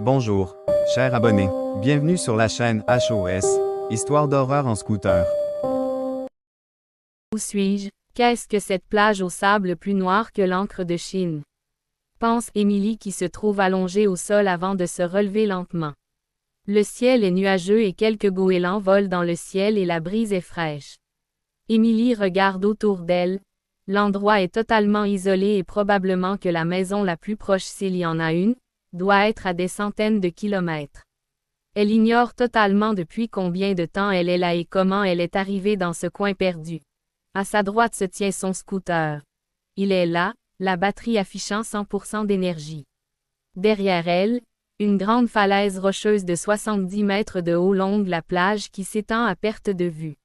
Bonjour, chers abonnés. Bienvenue sur la chaîne HOS, Histoire d'horreur en scooter. Où suis-je? Qu'est-ce que cette plage au sable plus noir que l'encre de Chine? Pense Émilie qui se trouve allongée au sol avant de se relever lentement. Le ciel est nuageux et quelques goélands volent dans le ciel et la brise est fraîche. Émilie regarde autour d'elle. L'endroit est totalement isolé et probablement que la maison la plus proche, s'il y en a une, doit être à des centaines de kilomètres. Elle ignore totalement depuis combien de temps elle est là et comment elle est arrivée dans ce coin perdu. À sa droite se tient son scooter. Il est là, la batterie affichant 100% d'énergie. Derrière elle, une grande falaise rocheuse de 70 mètres de haut longe la plage qui s'étend à perte de vue.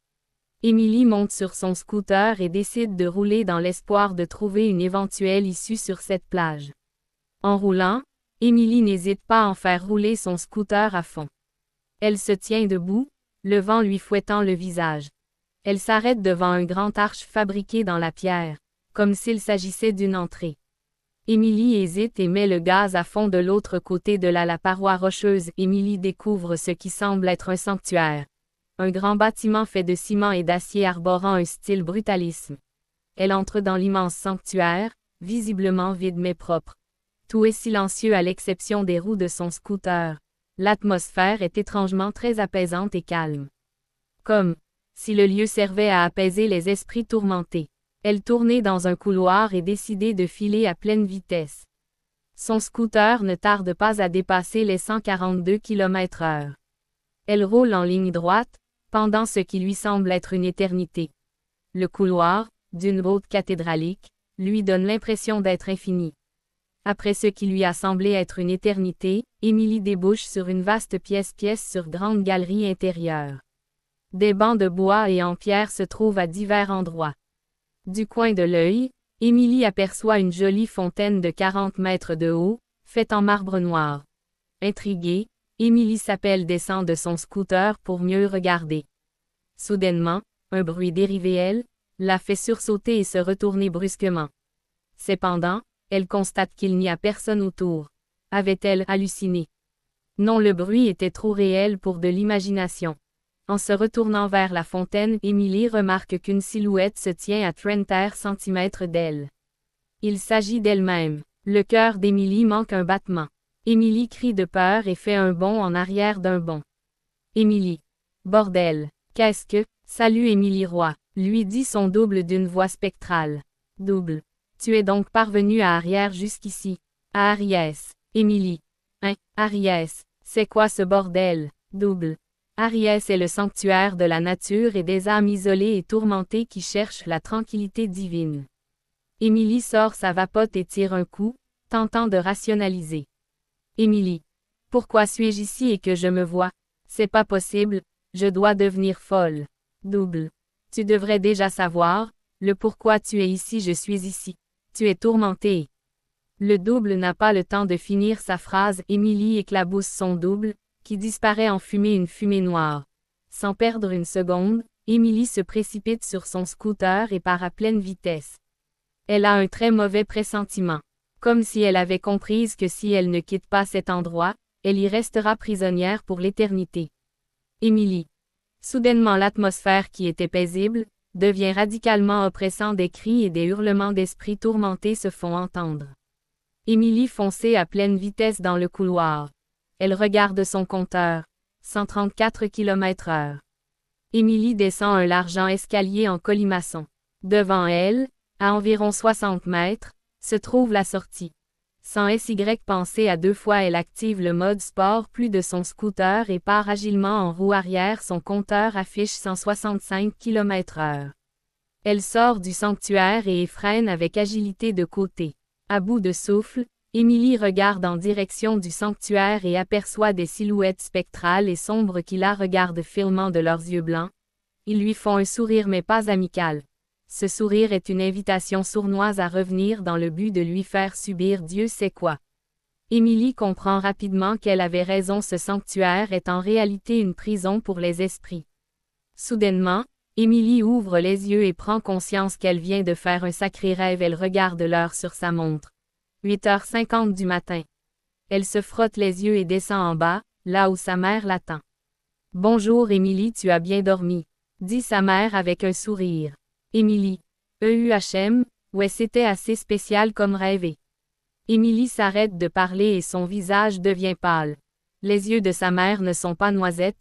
Émilie monte sur son scooter et décide de rouler dans l'espoir de trouver une éventuelle issue sur cette plage. En roulant, Émilie n'hésite pas à en faire rouler son scooter à fond. Elle se tient debout, le vent lui fouettant le visage. Elle s'arrête devant un grand arche fabriqué dans la pierre, comme s'il s'agissait d'une entrée. Émilie hésite et met le gaz à fond de l'autre côté de la paroi rocheuse. Émilie découvre ce qui semble être un sanctuaire. Un grand bâtiment fait de ciment et d'acier arborant un style brutalisme. Elle entre dans l'immense sanctuaire, visiblement vide mais propre. Tout est silencieux à l'exception des roues de son scooter. L'atmosphère est étrangement très apaisante et calme. Comme si le lieu servait à apaiser les esprits tourmentés. Elle tournait dans un couloir et décidait de filer à pleine vitesse. Son scooter ne tarde pas à dépasser les 142 km/h. Elle roule en ligne droite, pendant ce qui lui semble être une éternité. Le couloir, d'une route cathédralique, lui donne l'impression d'être infini. Après ce qui lui a semblé être une éternité, Émilie débouche sur une vaste pièce sur grande galerie intérieure. Des bancs de bois et en pierre se trouvent à divers endroits. Du coin de l'œil, Émilie aperçoit une jolie fontaine de 40 mètres de haut, faite en marbre noir. Intriguée, Émilie s'appelle descend de son scooter pour mieux regarder. Soudainement, un bruit dérivé elle, la fait sursauter et se retourner brusquement. Cependant, elle constate qu'il n'y a personne autour. Avait-elle halluciné? Non, le bruit était trop réel pour de l'imagination. En se retournant vers la fontaine, Émilie remarque qu'une silhouette se tient à 30 cm d'elle. Il s'agit d'elle-même. Le cœur d'Émilie manque un battement. Émilie crie de peur et fait un bond en arrière d'un bond. Émilie. Bordel. Qu'est-ce que... Salut Émilie Roy, lui dit son double d'une voix spectrale. Double. Tu es donc parvenu à Ariès jusqu'ici. À Ariès. Émilie. Hein, Ariès. C'est quoi ce bordel? Double. Ariès est le sanctuaire de la nature et des âmes isolées et tourmentées qui cherchent la tranquillité divine. Émilie sort sa vapote et tire un coup, tentant de rationaliser. Émilie. Pourquoi suis-je ici et que je me vois? C'est pas possible, je dois devenir folle. Double. Tu devrais déjà savoir, le pourquoi tu es ici, je suis ici. Tu es tourmentée. Le double n'a pas le temps de finir sa phrase. Émilie éclabousse son double, qui disparaît en fumée, une fumée noire. Sans perdre une seconde, Émilie se précipite sur son scooter et part à pleine vitesse. Elle a un très mauvais pressentiment. Comme si elle avait compris que si elle ne quitte pas cet endroit, elle y restera prisonnière pour l'éternité. Émilie. Soudainement l'atmosphère qui était paisible, devient radicalement oppressant. Des cris et des hurlements d'esprits tourmentés se font entendre. Émilie fonçait à pleine vitesse dans le couloir. Elle regarde son compteur. 134 km/h. Émilie descend un large escalier en colimaçon. Devant elle, à environ 60 mètres, se trouve la sortie. Sans SY penser à deux fois, elle active le mode sport plus de son scooter et part agilement en roue arrière. Son compteur affiche 165 km/h. Elle sort du sanctuaire et freine avec agilité de côté. À bout de souffle, Émilie regarde en direction du sanctuaire et aperçoit des silhouettes spectrales et sombres qui la regardent fièrement de leurs yeux blancs. Ils lui font un sourire mais pas amical. Ce sourire est une invitation sournoise à revenir dans le but de lui faire subir Dieu sait quoi. Émilie comprend rapidement qu'elle avait raison, ce sanctuaire est en réalité une prison pour les esprits. Soudainement, Émilie ouvre les yeux et prend conscience qu'elle vient de faire un sacré rêve. Elle regarde l'heure sur sa montre. 8h50 du matin. Elle se frotte les yeux et descend en bas, là où sa mère l'attend. Bonjour Émilie, tu as bien dormi, dit sa mère avec un sourire. Émilie. Ouais, c'était assez spécial comme rêvé. Émilie s'arrête de parler et son visage devient pâle. Les yeux de sa mère ne sont pas noisettes,